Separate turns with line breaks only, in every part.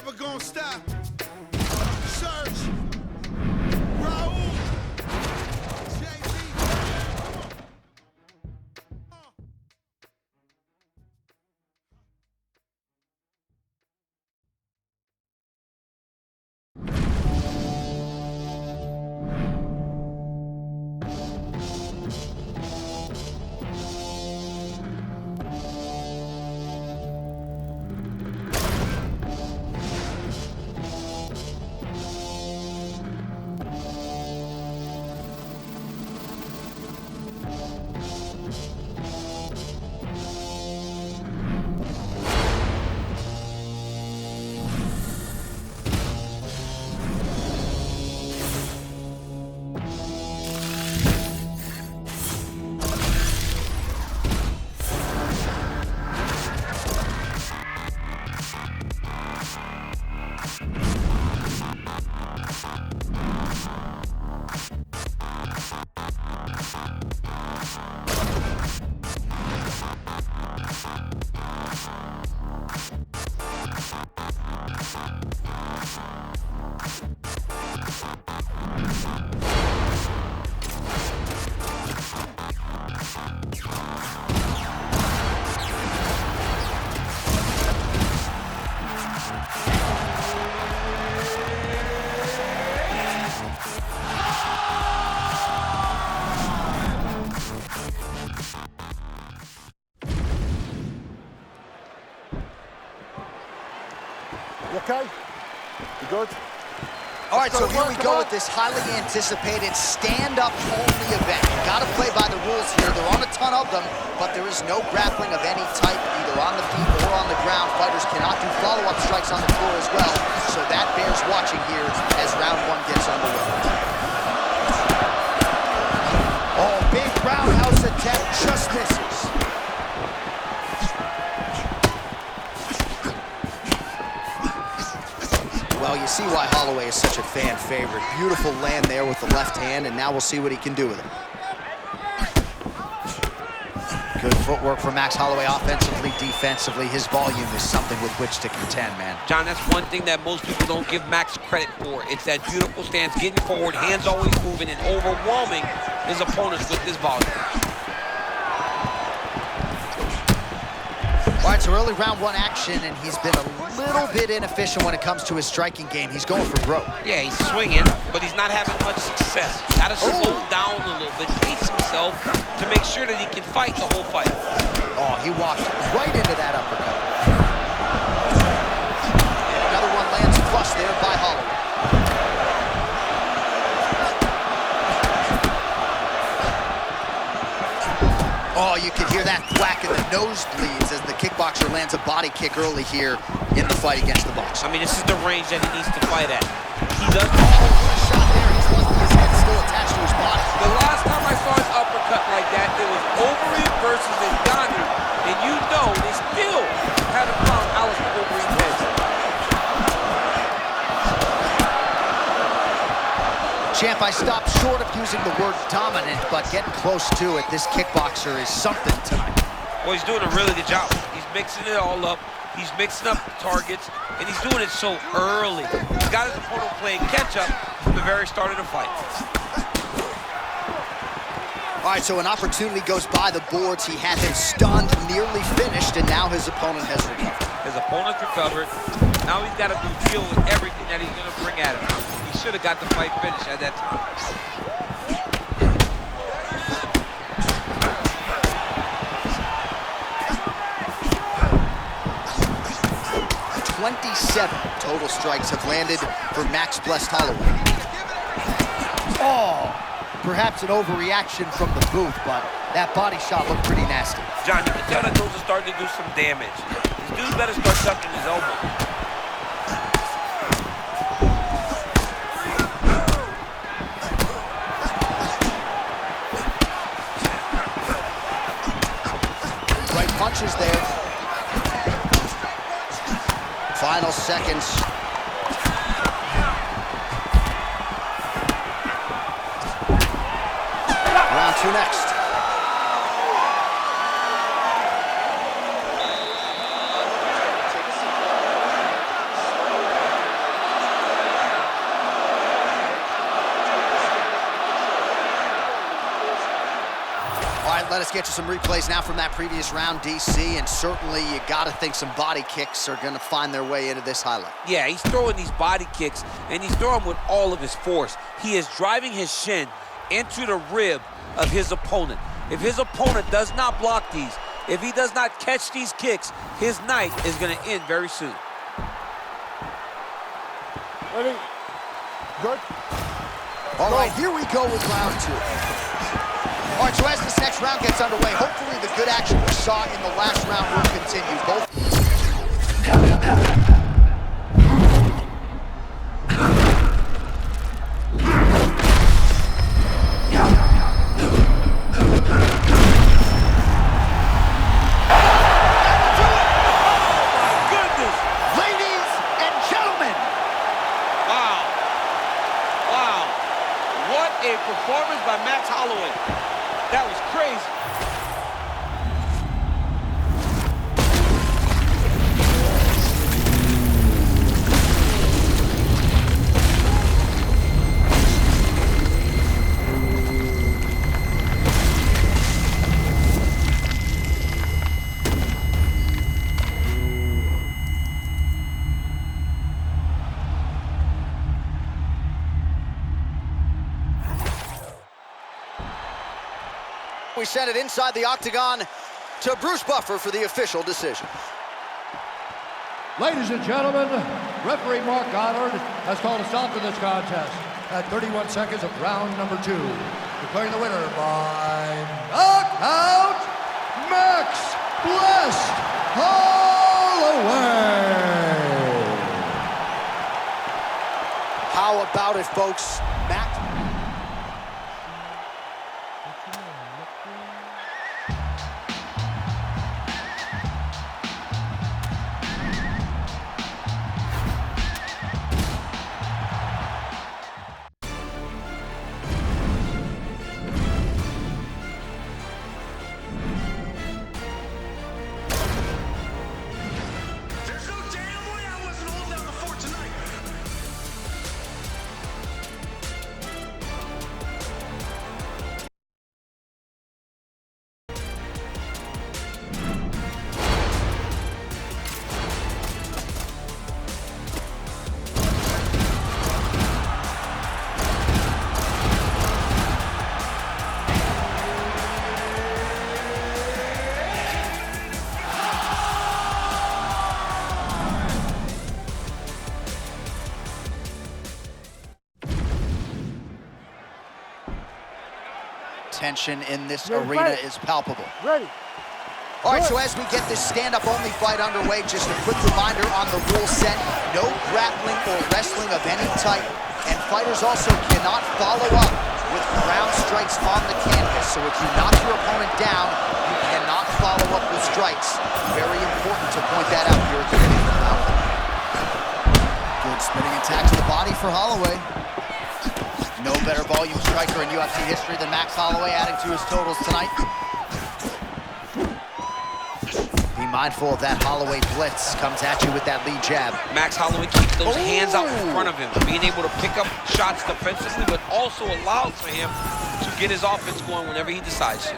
never gonna stop. Search. Raul. JB.
You okay? You good?
All right, so here we go with this highly anticipated stand-up only event. You gotta play by the rules here. There aren't a ton of them, but there is no grappling of any type, either on the feet or on the ground. Fighters cannot do follow-up strikes on the floor as well, so that bears watching here as round one gets underway. Oh, big roundhouse attempt, just misses. Well, you see why Holloway is such a fan favorite. Beautiful land there with the left hand, and now we'll see what he can do with it. Good footwork from Max Holloway offensively, defensively. His volume is something with which to contend, man.
John, that's one thing that most people don't give Max credit for. It's that beautiful stance, getting forward, hands always moving, and overwhelming his opponents with his volume.
All right, so early round one action, and he's been a little bit inefficient when it comes to his striking game. He's going for broke.
Yeah, he's swinging, but he's not having much success. Got to slow down a little bit, pace himself to make sure that he can fight the whole fight.
Oh, he walked right into that uppercut. And another one lands flush there by Holloway. Oh, you can hear that thwack in the nosebleeds as the kickboxer lands a body kick early here in the fight against the boxer.
I mean, this is the range that he needs to fight at. He does.
Oh, what a shot there. He's lucky his head still attached to his body.
The last time I saw an uppercut like that, it was Overeem versus Ngannou, and you know they still haven't found Alistair Overeem's head.
Champ, I stopped short of using the word dominant, but getting close to it. This kickboxer is something tonight.
Well, he's doing a really good job. He's mixing it all up. He's mixing up targets, and he's doing it so early. He's got his opponent playing catch-up from the very start of the fight.
All right, so an opportunity goes by the boards. He had him stunned, nearly finished, and now his opponent has recovered.
His opponent's recovered. Now he's got to deal with everything that he's going to bring at him. He should have got the fight finished at that time.
27 total strikes have landed for Max Blessed Holloway. Oh, perhaps an overreaction from the booth, but that body shot looked pretty nasty.
John, you can tell that those are starting to do some damage. This dude better start tucking his elbow.
Right punches there. Final seconds. Round two next. Let us get you some replays now from that previous round, DC, and certainly you got to think some body kicks are going to find their way into this highlight.
Yeah, he's throwing these body kicks, and he's throwing with all of his force. He is driving his shin into the rib of his opponent. If his opponent does not block these, if he does not catch these kicks, his night is going to end very soon.
Ready? Good.
All right, here we go with round 2. All right, so as this next round gets underway, hopefully the good action we saw in the last round will continue. Both.
A performance by Max Holloway. That was crazy.
We send it inside the octagon to Bruce Buffer for the official decision.
Ladies and gentlemen, referee Mark Goddard has called a stop to this contest at 31 seconds of round number 2, declaring the winner by knockout, Max Blessed Holloway.
How about it, folks? Max. Tension in this arena is palpable.
Ready.
All right, so as we get this stand-up only fight underway, just a quick reminder on the rule set: no grappling or wrestling of any type, and fighters also cannot follow up with ground strikes on the canvas. So if you knock your opponent down, you cannot follow up with strikes. Very important to point that out here at the beginning of the round. Good spinning attack to the body for Holloway. No better volume striker in UFC history than Max Holloway, adding to his totals tonight. Be mindful of that Holloway blitz. Comes at you with that lead jab.
Max Holloway keeps those hands out in front of him, being able to pick up shots defensively, but also allows for him to get his offense going whenever he decides to.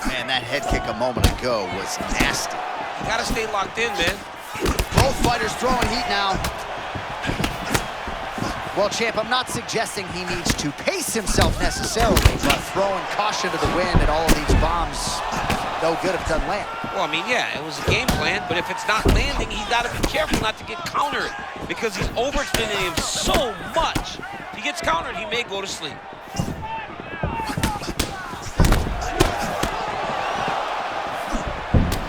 Man, that head kick a moment ago was nasty.
You gotta stay locked in, man.
Both fighters throwing heat now. Well, champ, I'm not suggesting he needs to pace himself necessarily, but throwing caution to the wind and all of these bombs, no good if it doesn't land.
Well, I mean, yeah, it was a game plan, but if it's not landing, he's got to be careful not to get countered because he's overextending him so much. If he gets countered, he may go to sleep.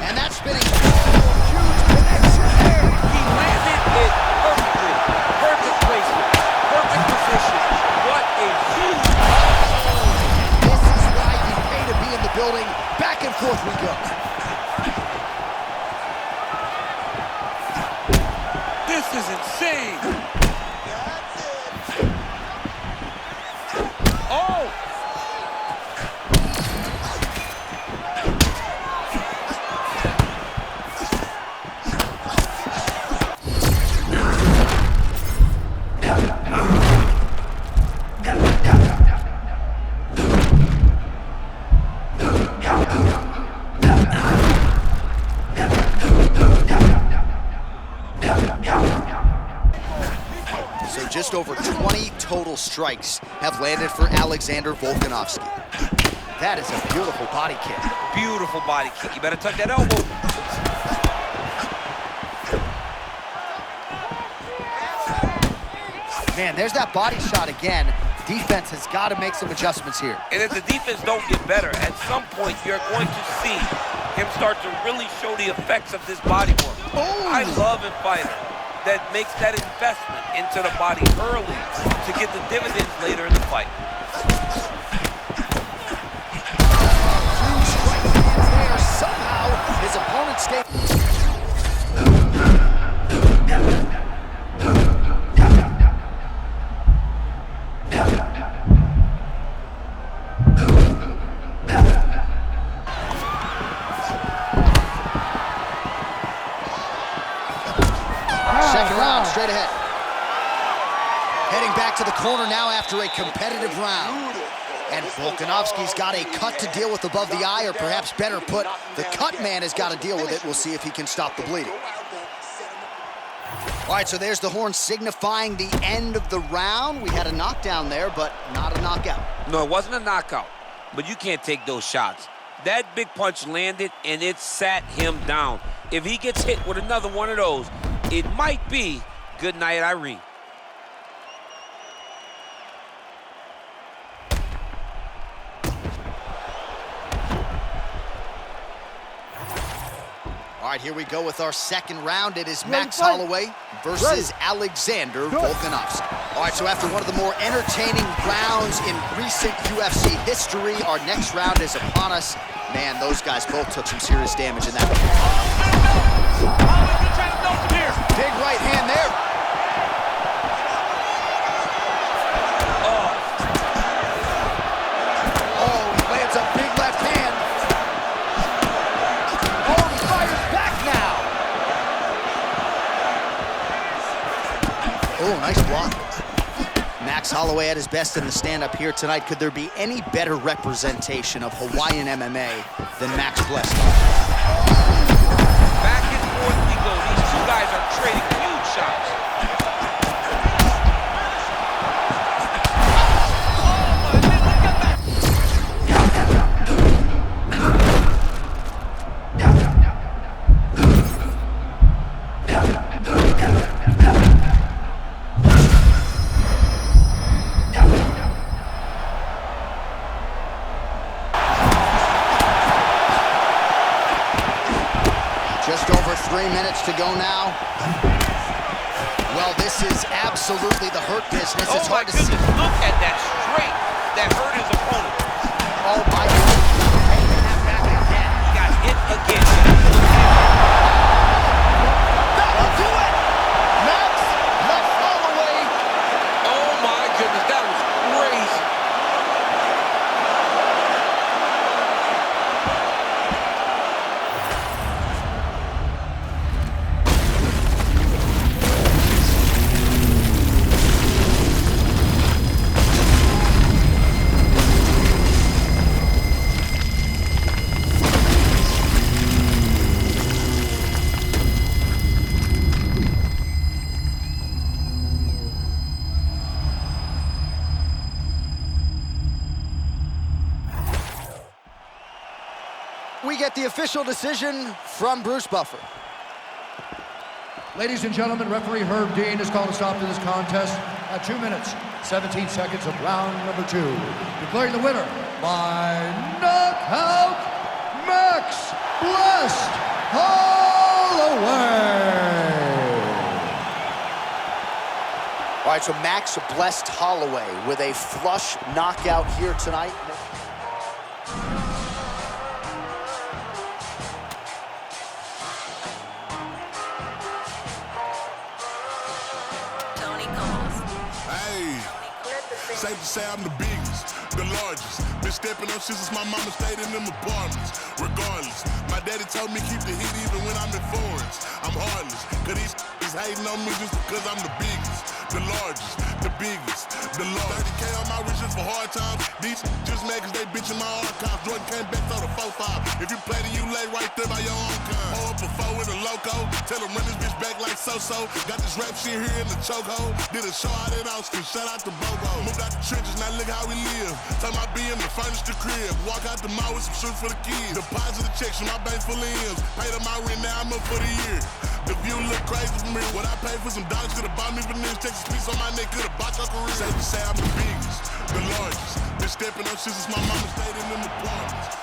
And that's spinning. Huge connection there.
He landed it perfectly. Perfect placement. Perfect position. What a huge...
This is why you pay to be in the building. Back and forth we go.
This is insane. Oh!
So just over 20 total strikes have landed for Alexander Volkanovski. That is a beautiful body kick.
Beautiful body kick. You better tuck that elbow.
Man, there's that body shot again. Defense has got to make some adjustments here.
And if the defense don't get better, at some point you're going to see him start to really show the effects of this body work.
Oh.
I love a fighter that makes that investment into the body early to get the dividends later in the fight.
Two strike hands there. Somehow his opponent stayed. Second round, straight ahead. Heading back to the corner now after a competitive round. And Volkanovski's got a cut to deal with above the eye, or perhaps better put, the cut man has got to deal with it. We'll see if he can stop the bleeding. All right, so there's the horn signifying the end of the round. We had a knockdown there, but not a knockout.
No, it wasn't a knockout, but you can't take those shots. That big punch landed, and it sat him down. If he gets hit with another one of those, it might be good night, Irene.
All right, here we go with our second round. It is Max Holloway versus Alexander Volkanovski. All right, so after one of the more entertaining rounds in recent UFC history, our next round is upon us. Man, those guys both took some serious damage in that one. Big right hand there. Oh, he lands a big left hand. Oh, he fires back now. Oh, nice block. Max Holloway at his best in the stand-up here tonight. Could there be any better representation of Hawaiian MMA than Max Blessed?
Back and forth we go. These two guys are trading huge shots.
Just over 3 minutes to go now. Well, this is absolutely the hurt business. It's hard to see.
Look at that straight that hurt his opponent.
Oh, my goodness. Taking that back again.
He got hit again.
That'll do it. Max Holloway.
Oh, my goodness. That was crazy.
We get the official decision from Bruce Buffer.
Ladies and gentlemen, referee Herb Dean has called a stop to this contest at 2 minutes, 17 seconds of round number 2. Declaring the winner by knockout, Max Blessed Holloway.
All right, so Max Blessed Holloway with a flush knockout here tonight.
Safe to say I'm the biggest, the largest. Been stepping up since my mama stayed in them apartments. Regardless, my daddy told me keep the heat even when I'm in foreigns. I'm heartless, cause these is hating on me just because I'm the biggest, the largest. the biggest, the largest. 30K on my wrist just for hard times. These just mad cause they bitchin' my archives. Jordan came back, throw the 4-5. If you play, then you lay right there by your own kind. Pull up a 4 with a loco. Tell them run this bitch back like so-so. Got this rap shit here in the chokehold. Did a show out in Austin, shout out to Bobo. Moved out the trenches, now look how we live. Tell my BM to furnish the crib. Walk out the mall with some shoes for the kids. Deposit the checks from my bank full of M's. Paid on my rent, now I'm up for the year. The view look crazy from here. What I paid for some dogs could've bought me veneers. Texas piece on my neck could've bought your career. Safe to say I'm the biggest, the largest. Been stepping up since my mama stayed in them apartments.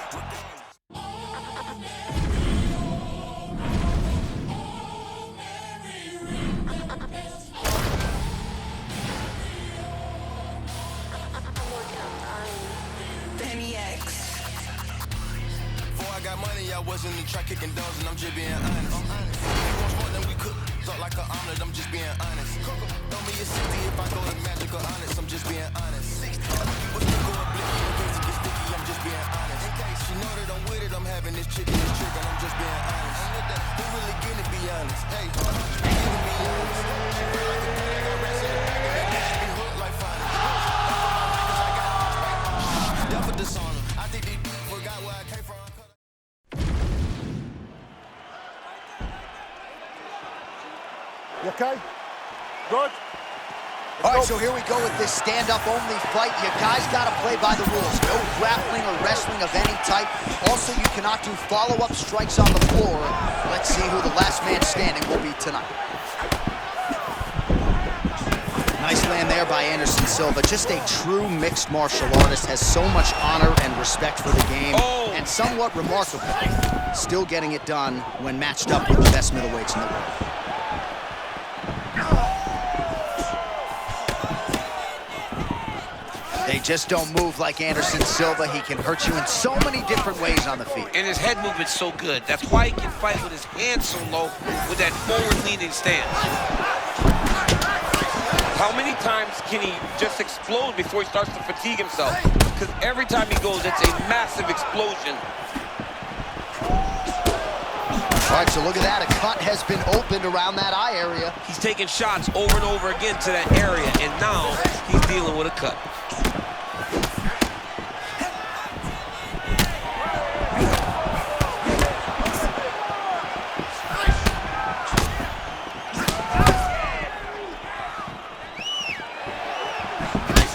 Got money, I was in the track kicking doors, and I'm just being honest. I'm honest. We want more than we cook, talk like an omelet, I'm just being honest. Don't be a 60 if I go to magic or honest, I'm just being honest. 60. People still go a blick in case it gets sticky, I'm just being honest. In case you know that I'm with it, I'm having this chick and this trick, and I'm just being honest. Who really getting be honest? Hey, who really getting be honest? She feel like a bag, I got racks in the back of that bitch, she be hooked like fine. Death for dishonor. I think these dudes forgot where I came from.
You okay? Good.
All right, so here we go with this stand-up only fight. You guys got to play by the rules. No grappling or wrestling of any type. Also, you cannot do follow-up strikes on the floor. Let's see who the last man standing will be tonight. Nice land there by Anderson Silva. Just a true mixed martial artist. Has so much honor and respect for the game. And somewhat remarkable. Still getting it done when matched up with the best middleweights in the world. They just don't move like Anderson Silva. He can hurt you in so many different ways on the feet.
And his head movement's so good. That's why he can fight with his hands so low with that forward-leaning stance. How many times can he just explode before he starts to fatigue himself? Because every time he goes, it's a massive explosion.
All right, so look at that. A cut has been opened around that eye area.
He's taking shots over and over again to that area, and now he's dealing with a cut.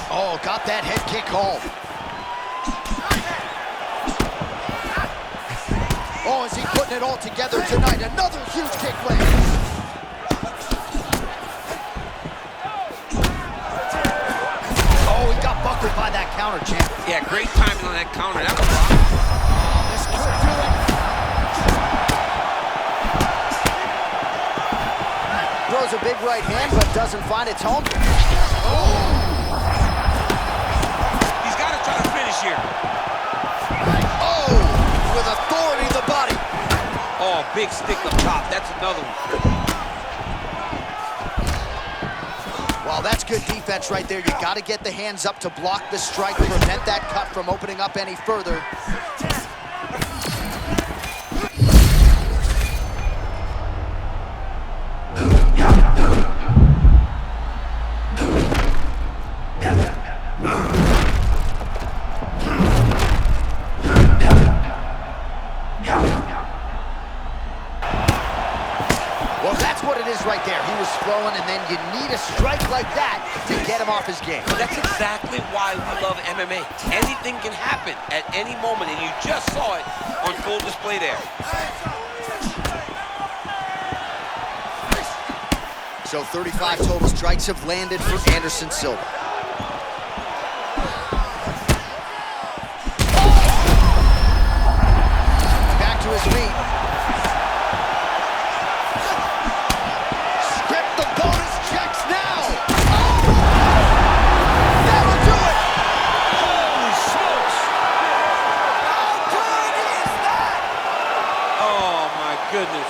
Oh, got that head kick home. Oh, is he putting it all together tonight? Another huge kick land. Oh, he got buckled by that counter, champ.
Yeah, great timing on that counter. That was wrong.
This could do it. Throws a big right hand, but doesn't find its home. Oh.
He's got to try to finish here.
Oh, with authority to the body.
Oh, big stick up top. That's another one.
Well, that's good defense right there. You got to get the hands up to block the strike, prevent that cut from opening up any further. Well, that's what it is right there. He was throwing, and then you need a strike like that to get him off his game.
That's exactly why we love MMA. Anything can happen at any moment, and you just saw it on full display there.
So 35 total strikes have landed for Anderson Silva. Back to his feet.
Goodness.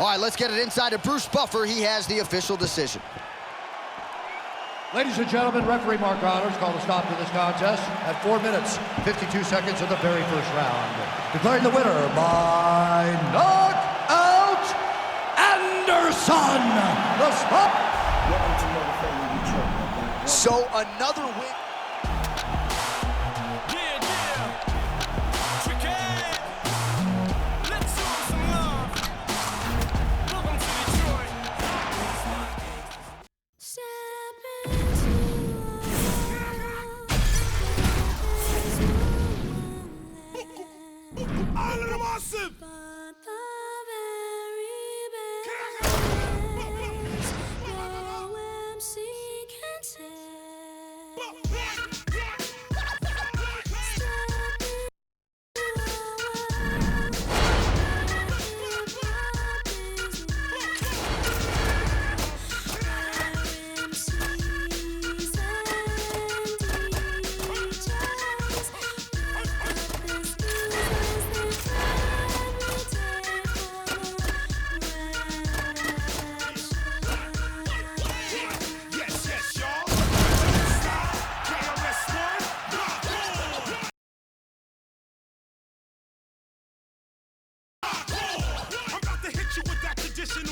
All right, let's get it inside to Bruce Buffer. He has the official decision.
Ladies and gentlemen, referee Mark Honors called a stop to this contest at 4 minutes, 52 seconds of the very first round. Declaring the winner by knockout, Anderson, the spot.
So another win.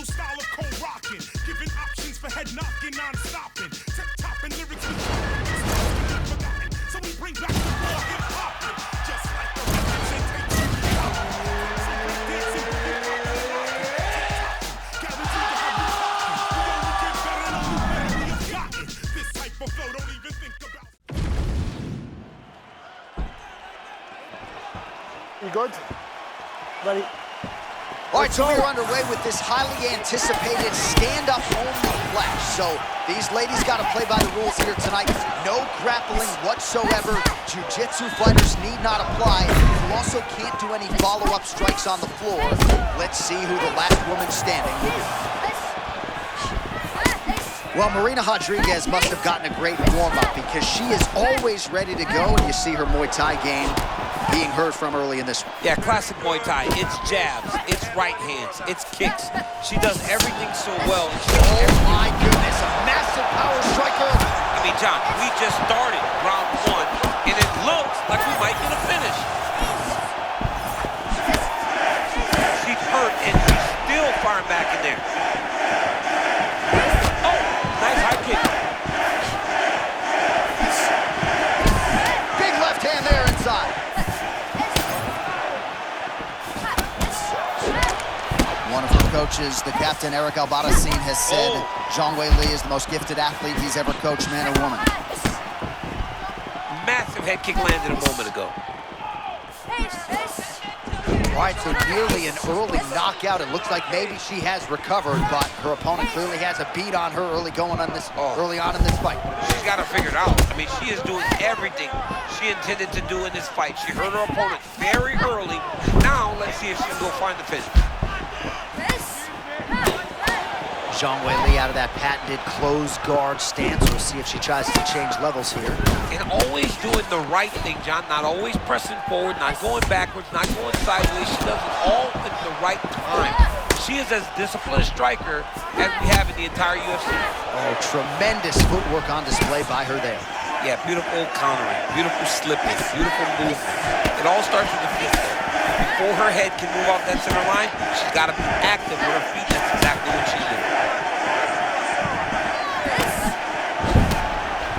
Style of cold rocking, giving options for head knocking, non-stopping, tip-topping lyrics with forgotten. So we bring back the raw hip-hop, just like the representation. Guaranteed to have you talking. We only get better and only better we have gotten. This type of flow, don't even think about.
You good? Ready?
All right, so we're underway with this highly anticipated stand-up only flash. So these ladies got to play by the rules here tonight. No grappling whatsoever. Jiu-jitsu fighters need not apply. You also can't do any follow-up strikes on the floor. Let's see who the last woman standing will be. Well, Marina Rodriguez must have gotten a great warm-up because she is always ready to go, and you see her Muay Thai game being heard from early in this one.
Yeah, classic Muay Thai. It's jabs, it's right hands, it's kicks. She does everything so well.
Oh my goodness, a massive power striker.
I mean, John, we just started round one, and it looks like we might get a finish. She's hurt, and she's still firing back in there. Oh, nice high kick.
Big left hand there inside. One of her coaches, the captain, Eric Albarracin, has said Zhang Weili is the most gifted athlete he's ever coached, man or woman.
Massive head kick landed a moment ago.
All right, so nearly an early knockout. It looks like maybe she has recovered, but her opponent clearly has a beat on her early on in this fight.
She's got to figure it out. I mean, she is doing everything she intended to do in this fight. She hurt her opponent very early. Now, let's see if she can go find the finish.
Zhang Weili out of that patented closed guard stance. We'll see if she tries to change levels here.
And always doing the right thing, John. Not always pressing forward, not going backwards, not going sideways. She does it all at the right time. She is as disciplined a striker as we have in the entire UFC.
Oh, tremendous footwork on display by her there.
Yeah, beautiful countering, beautiful slipping, beautiful movement. It all starts with the feet. Before her head can move off that center line, she's got to be active with her feet. That's exactly what she's doing.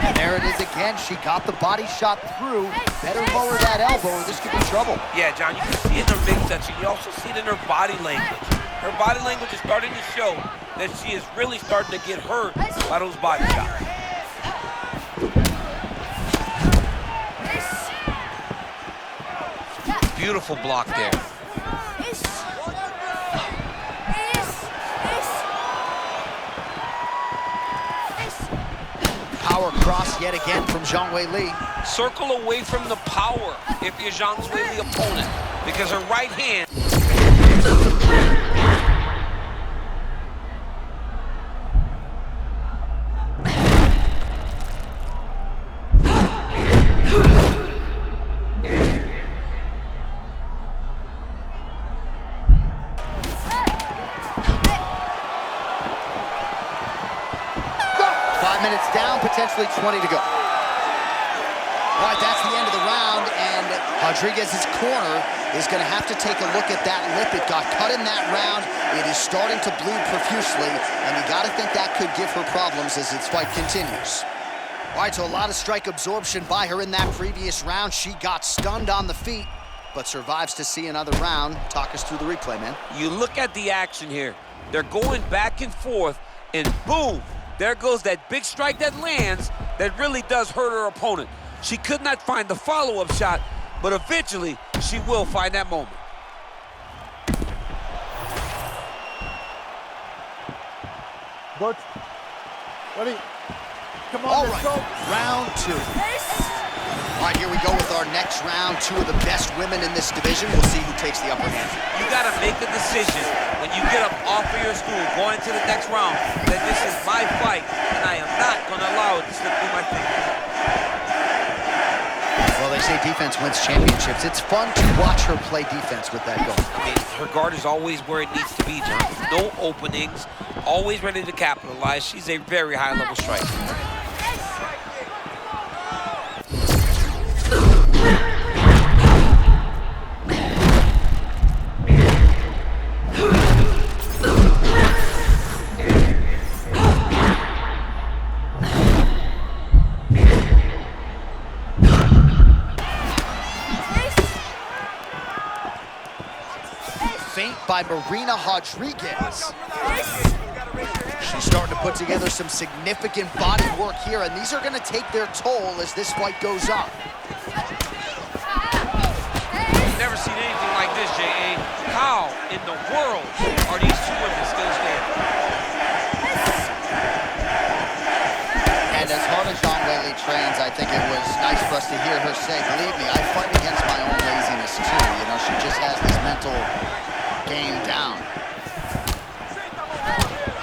And there it is again. She got the body shot through. Better lower that elbow or this could be trouble.
Yeah, John, you can see it in her midsection. You also see it in her body language. Her body language is starting to show that she is really starting to get hurt by those body shots. Beautiful block there.
Power cross yet again from Zhang Weili.
Circle away from the power if you're Zhang Weili opponent, because her right hand.
potentially 20 to go. All right, that's the end of the round, and Rodriguez's corner is going to have to take a look at that lip. It got cut in that round. It is starting to bleed profusely, and you got to think that could give her problems as this fight continues. All right, so a lot of strike absorption by her in that previous round. She got stunned on the feet, but survives to see another round. Talk us through the replay, man.
You look at the action here. They're going back and forth, and boom, there goes that big strike that lands that really does hurt her opponent. She could not find the follow-up shot, but eventually she will find that moment.
Good. Ready? Come on,
All
let's
right,
go.
round two. All right, here we go with our next round. Two of the best women in this division. We'll see who takes the upper hand.
You got to make a decision when you get up off of your stool going into the next round that this is my fight, and I am not going to allow it to slip through my fingers.
Well, they say defense wins championships. It's fun to watch her play defense with that goal.
I mean, her guard is always where it needs to be, John. No openings, always ready to capitalize. She's a very high-level striker.
Feint by Marina Rodriguez. She's starting to put together some significant body work here, and these are going to take their toll as this fight goes on.
Never seen anything like this, J.A. How in the world are these two women still standing?
And as hard as John Whaley trains, I think it was nice for us to hear her say, believe me, I fight against my own laziness too. You know, she just has this mental game down.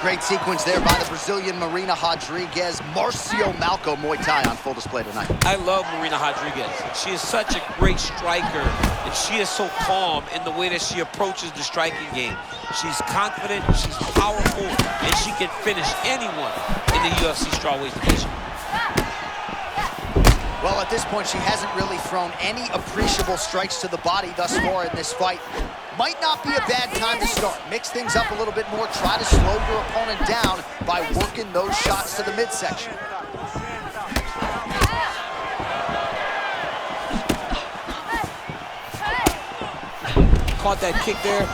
Great sequence there by the Brazilian Marina Rodriguez. Marcio Malco Muay Thai on full display tonight.
I love Marina Rodriguez. She is such a great striker, and she is so calm in the way that she approaches the striking game. She's confident, she's powerful, and she can finish anyone in the UFC strawweight division.
Well, at this point, she hasn't really thrown any appreciable strikes to the body thus far in this fight. Might not be a bad time to start. Mix things up a little bit more. Try to slow your opponent down by working those shots to the midsection.
Caught that kick there.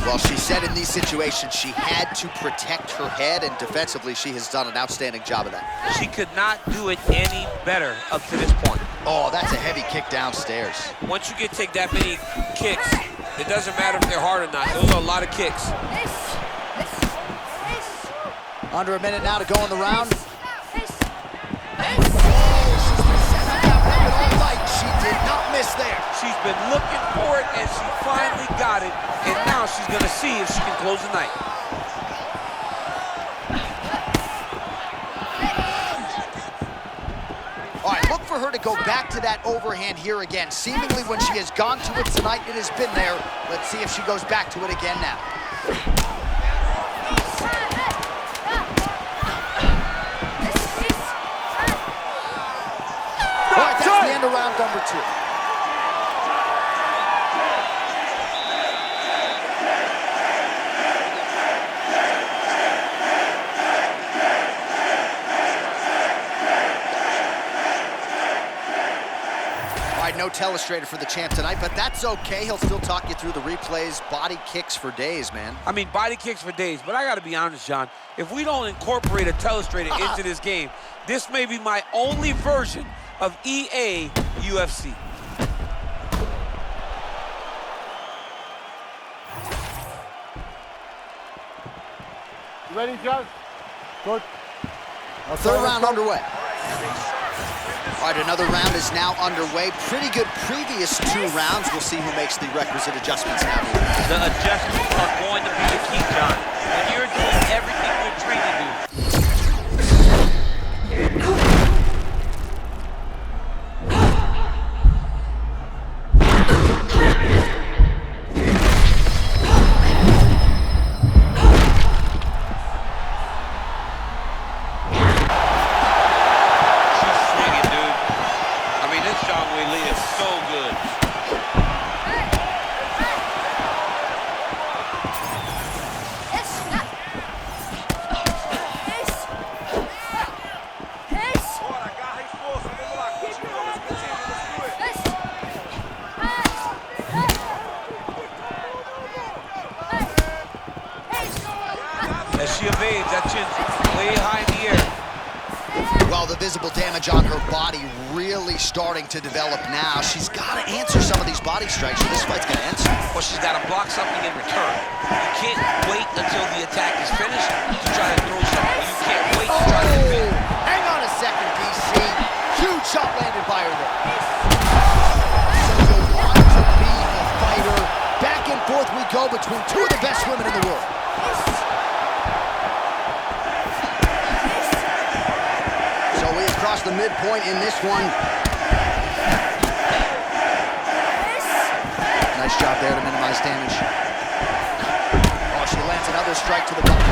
Well, she said in these situations she had to protect her head, and defensively she has done an outstanding job of that.
She could not do it any better up to this point.
Oh, that's a heavy kick downstairs.
Once you take that many kicks, it doesn't matter if they're hard or not. Those are a lot of kicks.
Under a minute now to go in the round. She did not miss there.
She's been looking for it, and she finally got it. And now she's going to see if she can close the night.
All right, look for her to go back to that overhand here again. Seemingly when she has gone to it tonight, it has been there. Let's see if she goes back to it again now. All right, that's the end of round number two. No telestrator for the champ tonight, but that's okay. He'll still talk you through the replays. Body kicks for days, man.
I mean, body kicks for days, but I got to be honest, John. If we don't incorporate a telestrator into this game, this may be my only version of EA UFC.
You ready, John? Good.
Third round underway. All right, another round is now underway. Pretty good previous two rounds. We'll see who makes the requisite adjustments now.
The adjustments are going to be the key, John. When you're doing everything you're trained to do.
Well, the visible damage on her body really starting to develop now. She's got to answer some of these body strikes, or this fight's going to end soon.
Well, she's got to block something in return. You can't wait until the attack is finished to try to throw something. You can't wait to try to defend.
Hang on a second, DC. Huge shot landed by her there. So you want to be a fighter. Back and forth we go between two of the best women in the world. So we have crossed the midpoint in this one. Nice job there to minimize damage. Oh, she lands another strike to the body.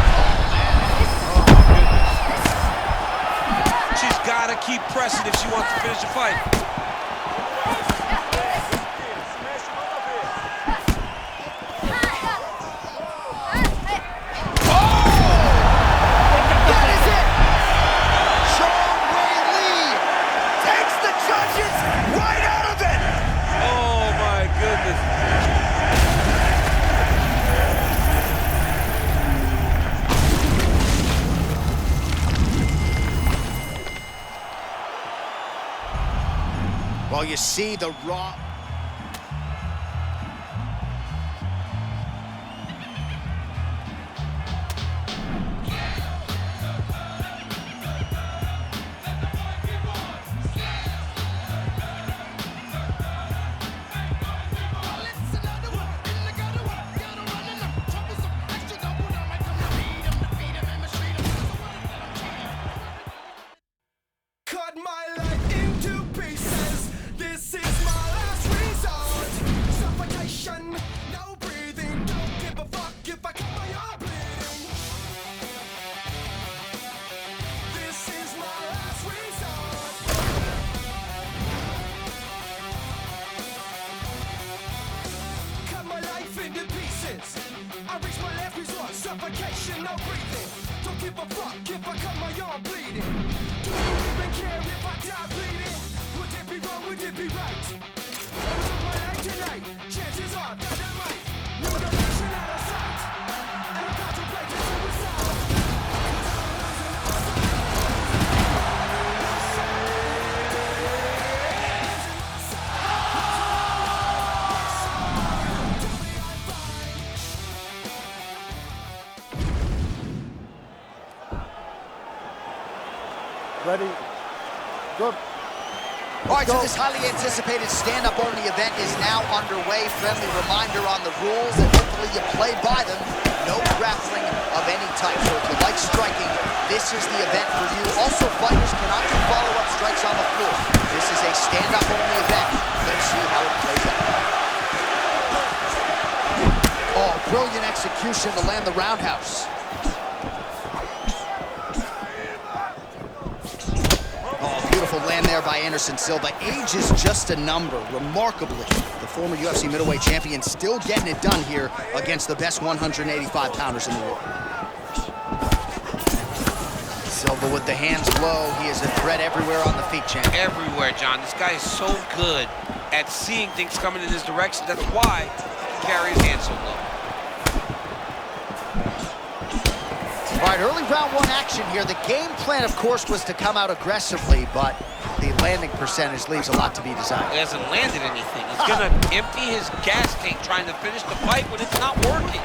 She's got to keep pressing if she wants to finish the fight.
Well, you see the raw...
Cut my life into pieces. This is my last resort. Suffocation, no breathing. Don't give a fuck if I cut my arm bleeding. This is my last resort. Cut my life into pieces. I reach my last resort. Suffocation, no breathing. Don't give a fuck if I cut my arm bleeding. Do you even care if I die bleeding? Would it be wrong, would it be right? I took my life tonight. Chances are that I might. New direction out of sight. And I'm contemplating suicide.
Ready? Good.
All right, so this highly anticipated stand-up only event is now underway. Friendly reminder on the rules, and hopefully you play by them. No grappling of any type. So if you like striking, this is the event for you. Also, fighters cannot do follow-up strikes on the floor. This is a stand-up only event. Let's see how it plays out. Oh, brilliant execution to land the roundhouse. Beautiful land there by Anderson Silva. Age is just a number. Remarkably, the former UFC middleweight champion still getting it done here against the best 185-pounders in the world. Silva with the hands low. He is a threat everywhere on the feet, champ.
Everywhere, John. This guy is so good at seeing things coming in his direction. That's why he carries his hands so low.
All right, early round one action here. The game plan, of course, was to come out aggressively, but the landing percentage leaves a lot to be desired.
He hasn't landed anything. He's gonna empty his gas tank trying to finish the fight when it's not working.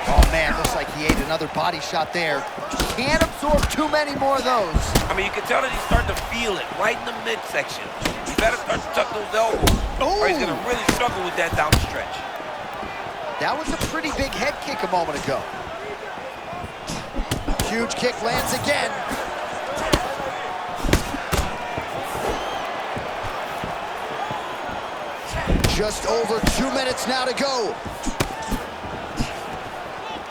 Oh man, looks like he ate another body shot there. Can't absorb too many more of those.
I mean, you can tell that he's starting to feel it right in the midsection. You better start to tuck those elbows, or he's gonna really struggle with that down the stretch.
That was a pretty big head kick a moment ago. Huge kick lands again. Just over 2 minutes now to go.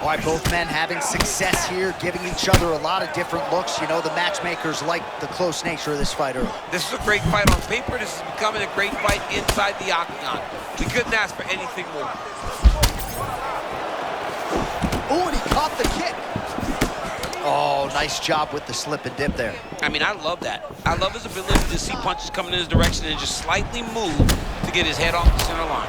All right, both men having success here, giving each other a lot of different looks. You know, the matchmakers like the close nature of this fight early.
This is a great fight on paper. This is becoming a great fight inside the octagon. We couldn't ask for anything more.
Oh, and he caught the kick. Oh, nice job with the slip and dip there.
I mean, I love that. I love his ability to see punches coming in his direction and just slightly move to get his head off the center line.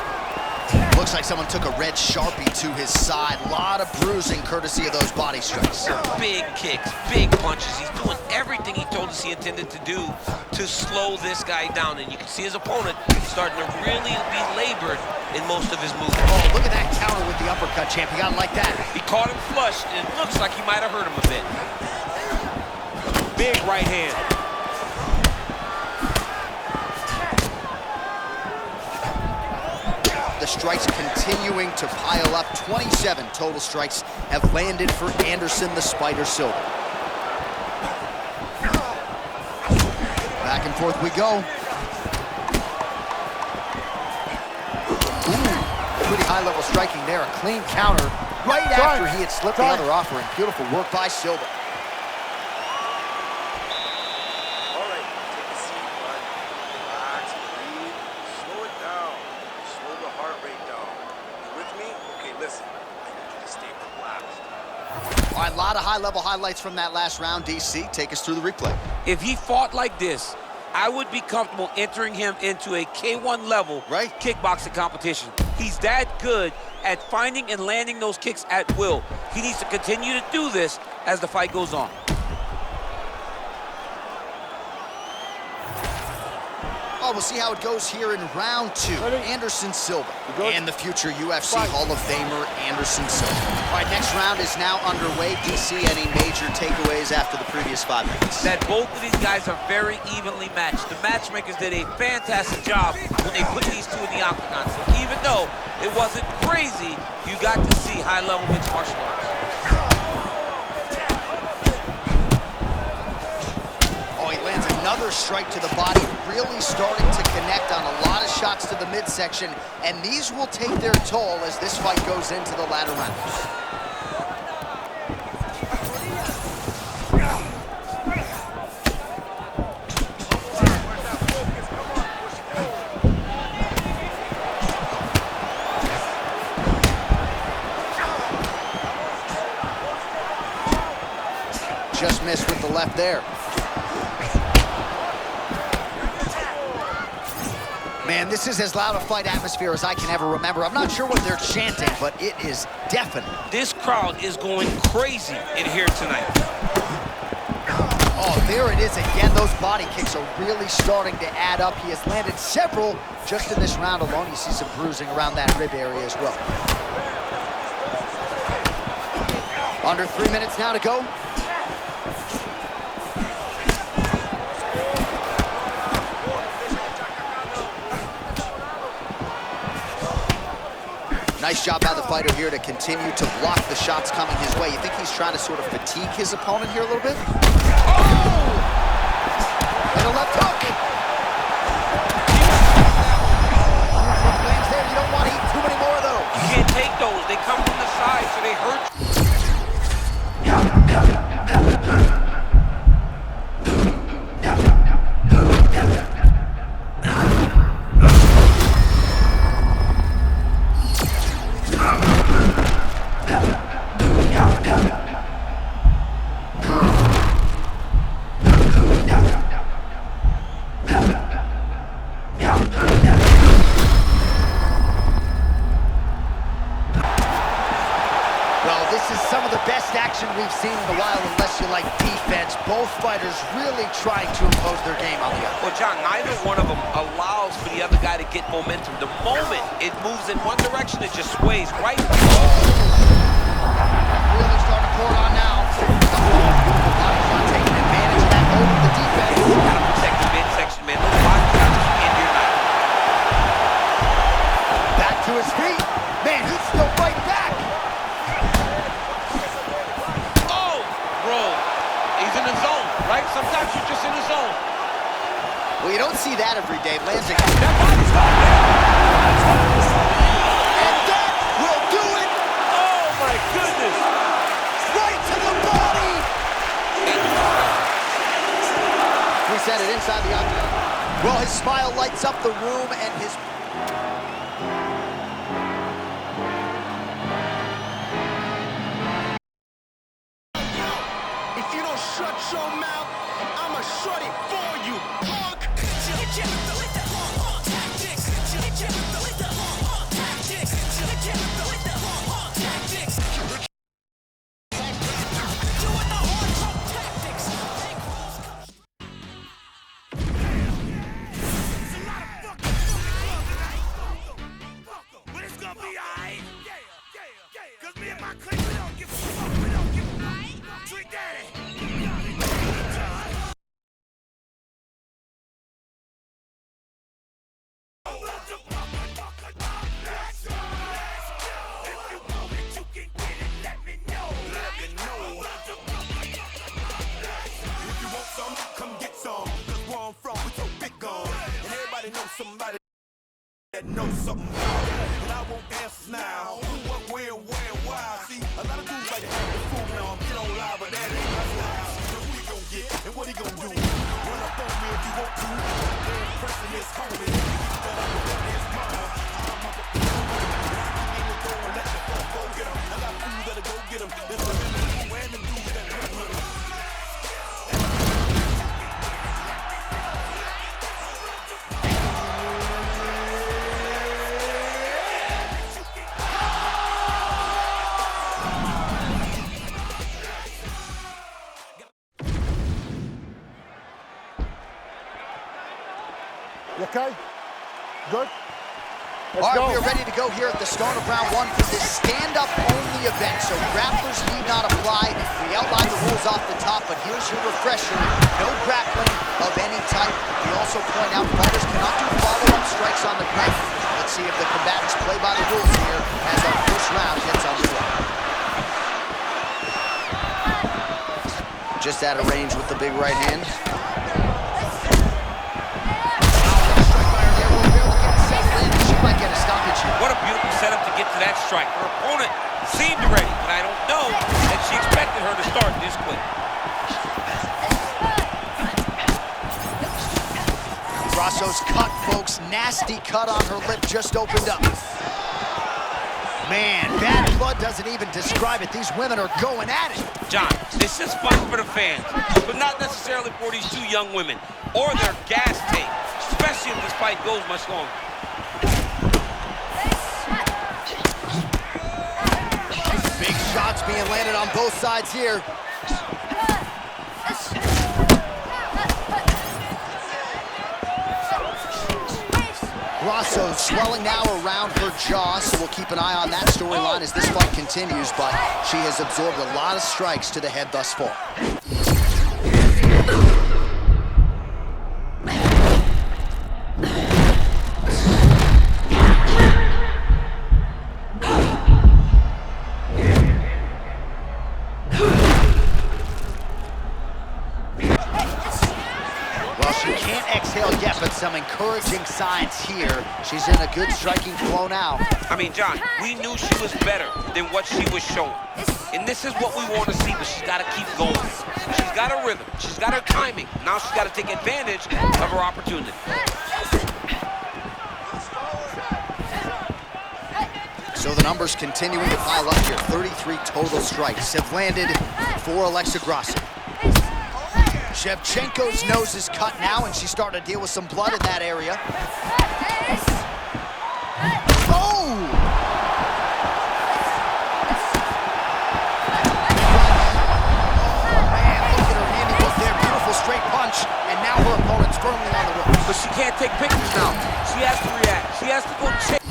Looks like someone took a red Sharpie to his side. A lot of bruising courtesy of those body strikes.
Big kicks, big punches. He's doing everything he told us he intended to do to slow this guy down. And you can see his opponent starting to really be labored in most of his movements.
Oh, look at that counter with the uppercut, champ. You got it like that.
He caught him flush, and it looks like he might have hurt him a bit. Big right hand.
The strikes continuing to pile up. 27 total strikes have landed for Anderson the Spider Silva. Back and forth we go. Ooh, pretty high-level striking there. A clean counter right after he had slipped the other offering. Beautiful work by Silva. All right, a lot of high-level highlights from that last round. DC, take us through the replay.
If he fought like this, I would be comfortable entering him into a K1 level kickboxing competition. He's that good at finding and landing those kicks at will. He needs to continue to do this as the fight goes on.
Oh, we'll see how it goes here in round 2. Anderson Silva and the future UFC Hall of Famer Anderson Silva. All right, next round is now underway. DC, any major takeaways after the previous 5 minutes?
That both of these guys are very evenly matched. The matchmakers did a fantastic job when they put these two in the octagon. So even though it wasn't crazy, you got to see high-level mixed martial arts.
Another strike to the body, really starting to connect on a lot of shots to the midsection, and these will take their toll as this fight goes into the latter rounds. Just missed with the left there. Man, this is as loud a fight atmosphere as I can ever remember. I'm not sure what they're chanting, but it is deafening.
This crowd is going crazy in here tonight.
Oh, there it is again. Those body kicks are really starting to add up. He has landed several just in this round alone. You see some bruising around that rib area as well. Under 3 minutes now to go. Nice job by the fighter here to continue to block the shots coming his way. You think he's trying to sort of fatigue his opponent here a little bit? Oh! And a left hook! Lands there. You don't want to eat too many more of those.
You can't take those. They come from the side, so they hurt.
We've seen in a while, unless you like defense. Both fighters really trying to impose their game on the other.
Well, John, neither one of them allows for the other guy to get momentum. The moment it moves in one direction, it just sways right.
Really starting to pour it on now. Not taking advantage of that hold of the defense.
You gotta protect the midsection, man. Those body shots can end your night.
Back to his feet. Man, he's still right back.
Right? Sometimes you're just in the zone.
Well, you don't see that every day. Lands it.
That body's gone.
And that will do it.
Oh, my goodness.
Right to the body. We set it inside the octagon. Well, his smile lights up the room and his...
shut your mouth. I'ma shut it for you, punk. Somebody that knows something about it. And I won't answer now. Who, what, where, why. See, a lot of dudes like to have the fool now. Get on live, but that ain't my style. So who he gon' get and what he gon' do? Run up on me if you want to. They're pressing this homie. But I'm with his mama. I'm up at the I ain't go and let the fuck go get him. I got food that'll go get him. There's a random dude that run with him.
You okay? Good?
All right, we are ready to go here at the start of round one for this stand-up only event. So grapplers need not apply. We outlined the rules off the top, but here's your refresher. No grappling of any type. We also point out fighters cannot do follow-up strikes on the ground. Let's see if the combatants play by the rules here as our first round gets underway. Just out of range with the big right hand.
What a beautiful setup to get to that strike. Her opponent seemed ready, but I don't know that she expected her to start this quick.
Grasso's cut, folks. Nasty cut on her lip just opened up. Man, bad blood doesn't even describe it. These women are going at it.
John, this is fun for the fans, but not necessarily for these two young women or their gas tank, especially if this fight goes much longer.
Big shots being landed on both sides here. Grasso swelling now around her jaw, so we'll keep an eye on that storyline as this fight continues, but she has absorbed a lot of strikes to the head thus far. Some encouraging signs here. She's in a good striking flow now.
I mean, John, we knew she was better than what she was showing. And this is what we want to see, but she's got to keep going. She's got her rhythm. She's got her timing. Now she's got to take advantage of her opportunity.
So the numbers continuing to pile up here. 33 total strikes have landed for Alexa Grasso. Shevchenko's nose is cut now, and she's starting to deal with some blood in that area. Oh! Man, look at her handiwork there. Beautiful straight punch, and now her opponent's firmly on the ropes.
But she can't take pictures now. She has to react. She has to go chase.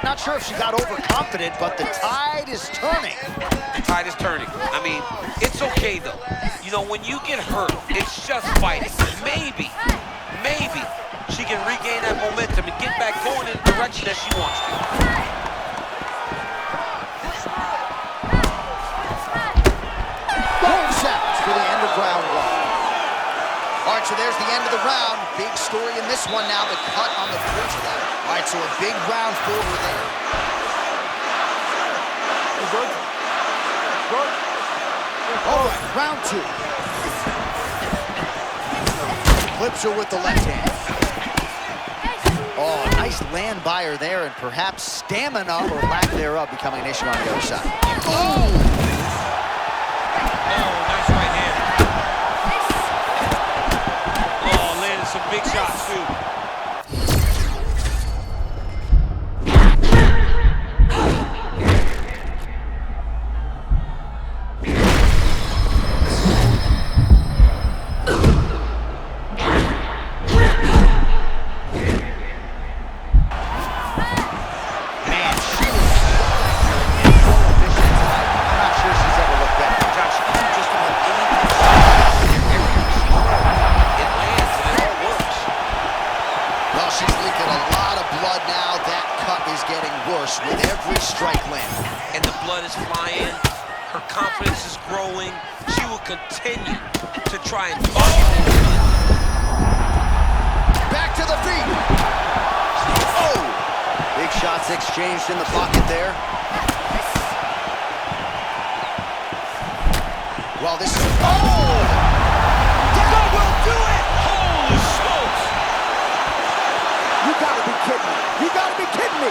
Not sure if she got overconfident, but the tide is turning.
The tide is turning. I mean, it's okay though. You know, when you get hurt, it's just fighting. Maybe she can regain that momentum and get back going in the direction that she wants to.
Boom sounds for the end of round one. All right, so there's the end of the round. Big story in this one now, the cut on the first one. All right, so a big round for her there.
Good? Good?
All right, round two. Clips her with the left hand. Oh, nice land by her there, and perhaps stamina or lack thereof becoming an issue on the other side.
Oh, nice right hand. Oh, landed some big shots, too.
With every strike landing.
And the blood is flying. Her confidence is growing. She will continue to try and fight.
Back to the feet. Oh! Big shots exchanged in the pocket there. Well, this is... Oh! That will do it!
Holy smokes!
You gotta be kidding me. You gotta be kidding me.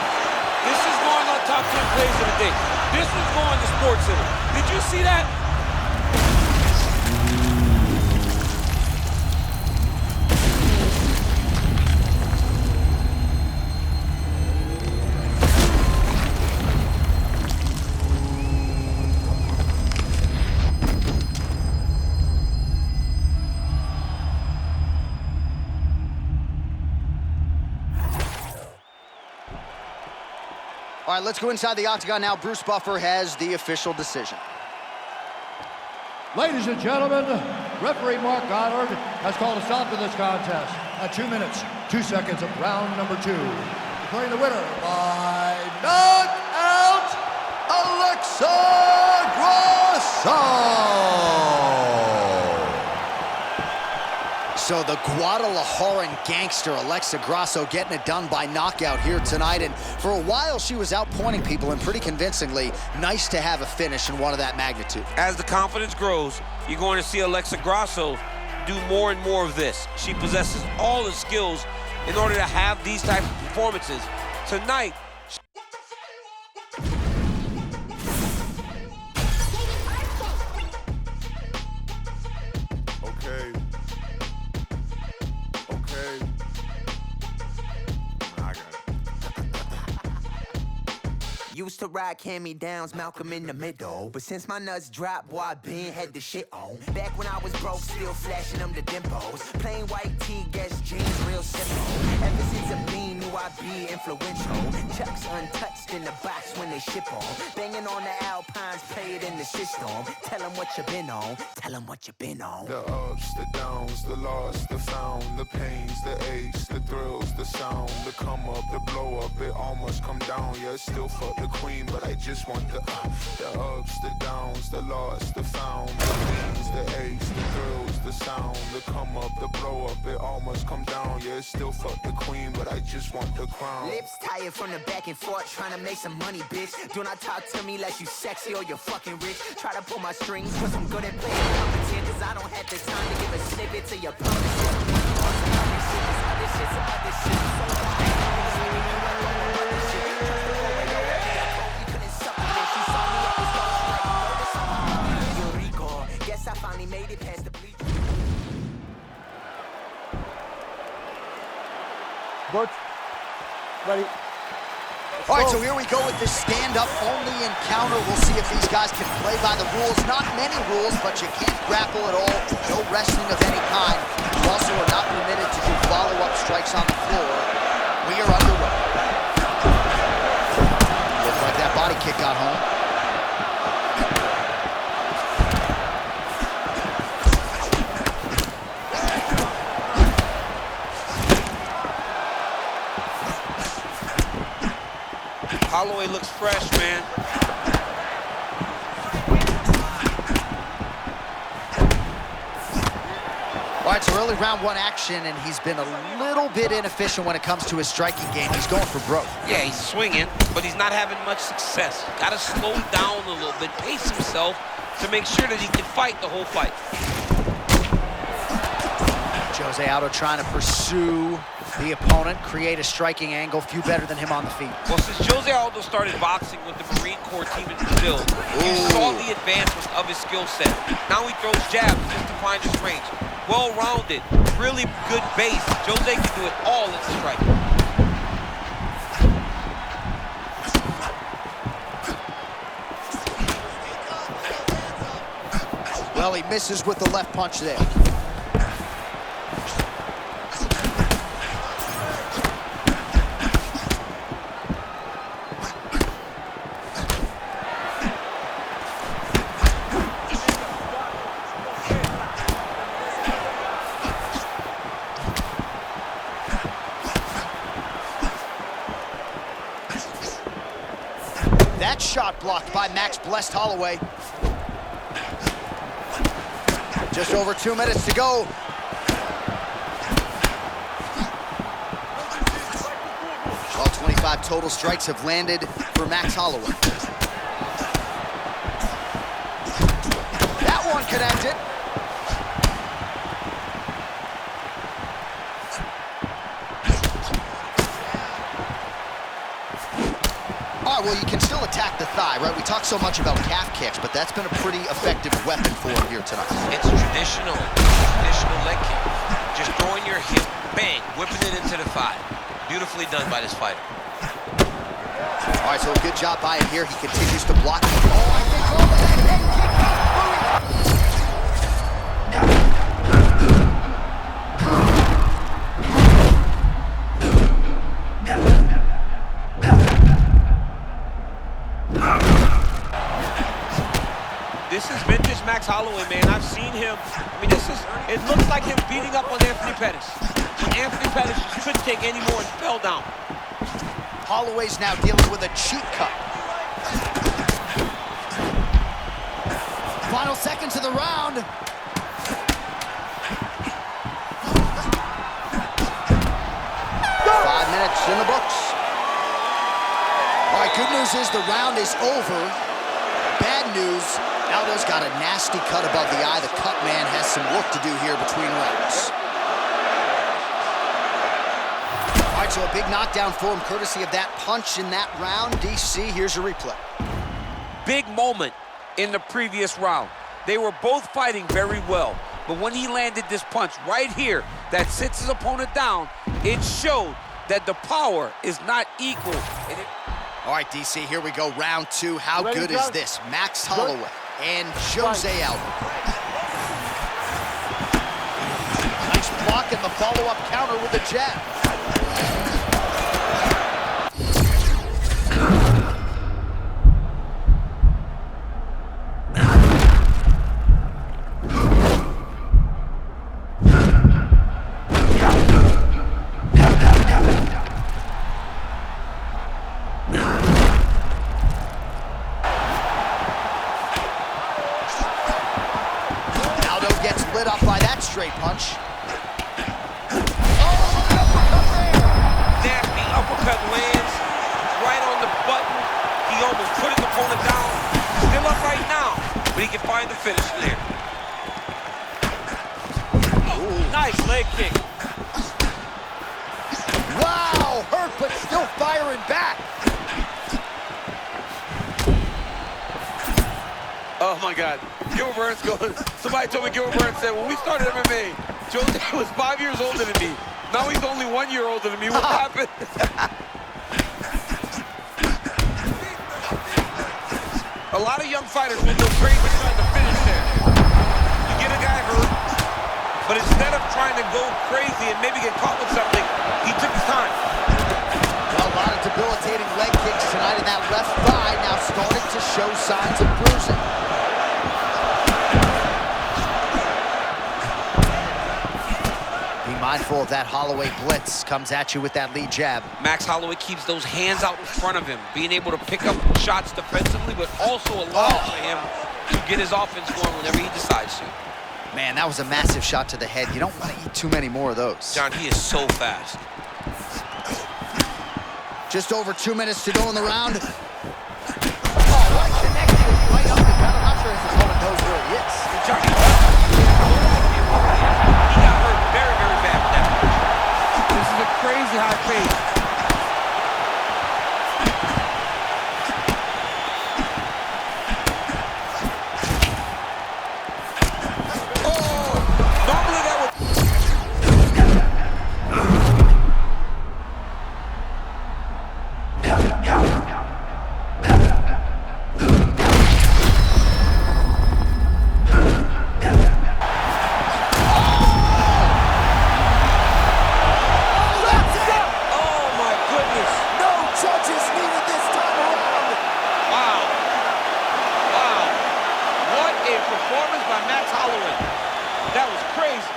This is going on top 10 plays of the day. This was going to Sports Center. Did you see that?
All right, let's go inside the octagon now. Bruce Buffer has the official decision.
Ladies and gentlemen, referee Mark Goddard has called a stop to this contest at 2 minutes, 2 seconds of round number 2. Declaring the winner by knockout, Alexa Grasso.
So the Guadalajaran gangster Alexa Grasso getting it done by knockout here tonight. And for a while, she was outpointing people, and pretty convincingly. Nice to have a finish in one of that magnitude.
As the confidence grows, you're going to see Alexa Grasso do more and more of this. She possesses all the skills in order to have these types of performances. Tonight,
Used to ride hand-me-downs, Malcolm in the middle. But since my nuts dropped, boy, I been had the shit on. Back when I was broke, still flashing them the dimples. Plain white tee, Guess jeans, real simple. Ever since a bean, knew I'd be influential. Chucks untouched in the box when they ship on. Banging on the Alpines, play it in the system. Tell them what you been on, tell them what you been on.
The ups, the downs, the lost, the found, the pains, the aches, the thrills, the sound, the come up, the blow up, it all must come down. Yeah, still fuck the queen, but I just want the ups, the downs, the lost, the found, the pains, the aches, the thrills, the sound, the come up, the blow up, it all must come down. Yeah, still fuck the queen, but I just want the crown.
Lips tired from the back and forth, trying to make some money, bitch. Do not talk to me like you sexy or you're fucking rich. Try to pull my strings, cause I'm good at playing competent. Cause I don't have the time to give a snippet to your promises. Other shit, other shit. I finally made it past the bleachers.
Good. Ready.
All right, so here we go with this stand-up only encounter. We'll see if these guys can play by the rules. Not many rules, but you can't grapple at all. No wrestling of any kind. You also are not permitted to do follow-up strikes on the floor. We are underway. Looks like that body kick got home.
Holloway looks fresh, man.
All right, so early round one action, and he's been a little bit inefficient when it comes to his striking game. He's going for broke.
Yeah, he's swinging, but he's not having much success. Got to slow down a little bit, pace himself to make sure that he can fight the whole fight.
Jose Aldo trying to pursue the opponent, create a striking angle, few better than him on the feet.
Well, since Jose Aldo started boxing with the Marine Corps team in Brazil, you saw the advancement of his skill set. Now he throws jabs just to find his range. Well-rounded, really good base. Jose can do it all in striking.
Well, he misses with the left punch there. That shot blocked by Max Blessed Holloway. Just over 2 minutes to go. Well, 25 total strikes have landed for Max Holloway. That one connected. All right, well, you can still attack the thigh, right? We talk so much about calf kicks, but that's been a pretty effective weapon for him here tonight.
It's traditional leg kick. Just throwing your hip, bang, whipping it into the thigh. Beautifully done by this fighter.
All right, so a good job by him here. He continues to block. Oh, I think all of that head kick.
This is vintage Max Holloway, man. I've seen him. I mean, it looks like him beating up on Anthony Pettis. When Anthony Pettis just couldn't take any more and fell down.
Holloway's now dealing with a cheek cut. Final seconds of the round. 5 minutes in the books. All right, good news is the round is over. Bad news, Aldo's got a nasty cut above the eye. The cut man has some work to do here between rounds. All right, so a big knockdown for him, courtesy of that punch in that round. DC, here's a replay.
Big moment in the previous round. They were both fighting very well, but when he landed this punch right here that sits his opponent down, it showed that the power is not equal.
All right, DC, here we go, round two. How good is this? Max Holloway and Jose Aldo. Nice block in the follow-up counter with a jab. Lit up by that straight punch.
Nasty uppercut lands right on the button. He almost put his opponent down. Still up right now, but he can find the finish there. Oh, nice leg kick.
Wow, hurt but still firing back.
Oh my God. Gilbert Burns goes, somebody told me Gilbert Burns said, when we started MMA, Jose was 5 years older than me. Now he's only 1 year older than me. What happened? A lot of young fighters will go crazy trying to finish there. You get a guy hurt, but instead of trying to go crazy and maybe get caught with something, he took his time.
Well, a lot of debilitating leg kicks tonight, and that left thigh now starting to show signs of bruising. Mindful of that Holloway blitz, comes at you with that lead jab.
Max Holloway keeps those hands out in front of him, being able to pick up shots defensively, but also allows for him to get his offense going whenever he decides to.
Man, that was a massive shot to the head. You don't want to eat too many more of those.
John, he is so fast.
Just over 2 minutes to go in the round. Oh, what a connection right up the gut. I'm not sure his opponent knows where he is.
Johnny, he got hurt very, very bad with that. This is a crazy high pace. Normally that would... Performance by Max Holloway. That was crazy.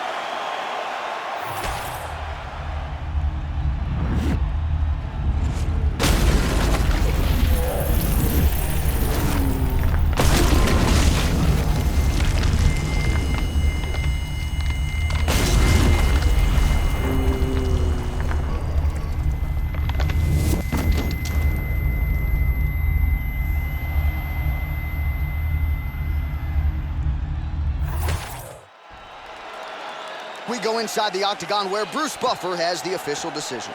We go inside the octagon where Bruce Buffer has the official decision.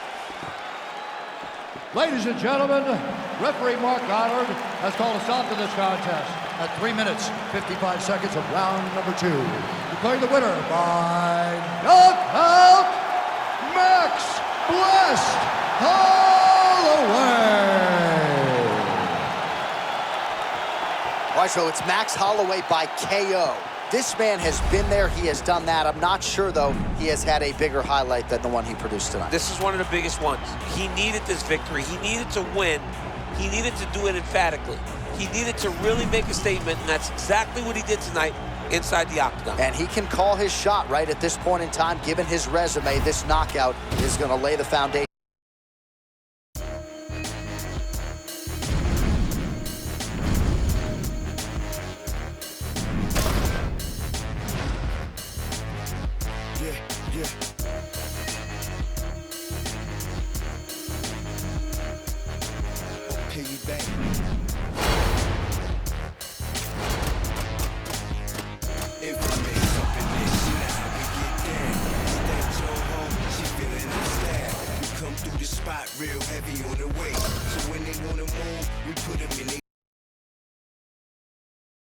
Ladies and gentlemen, referee Mark Goddard has called a stop to this contest at 3 minutes, 55 seconds of round number 2. Declaring the winner by knockout, Max Blessed Holloway.
All right, so it's Max Holloway by KO. This man has been there, he has done that. I'm not sure, though, he has had a bigger highlight than the one he produced tonight.
This is one of the biggest ones. He needed this victory. He needed to win. He needed to do it emphatically. He needed to really make a statement, and that's exactly what he did tonight inside the octagon.
And he can call his shot right at this point in time. Given his resume, this knockout is going to lay the foundation.
Real heavy on the way. So when they wanna move, we put them in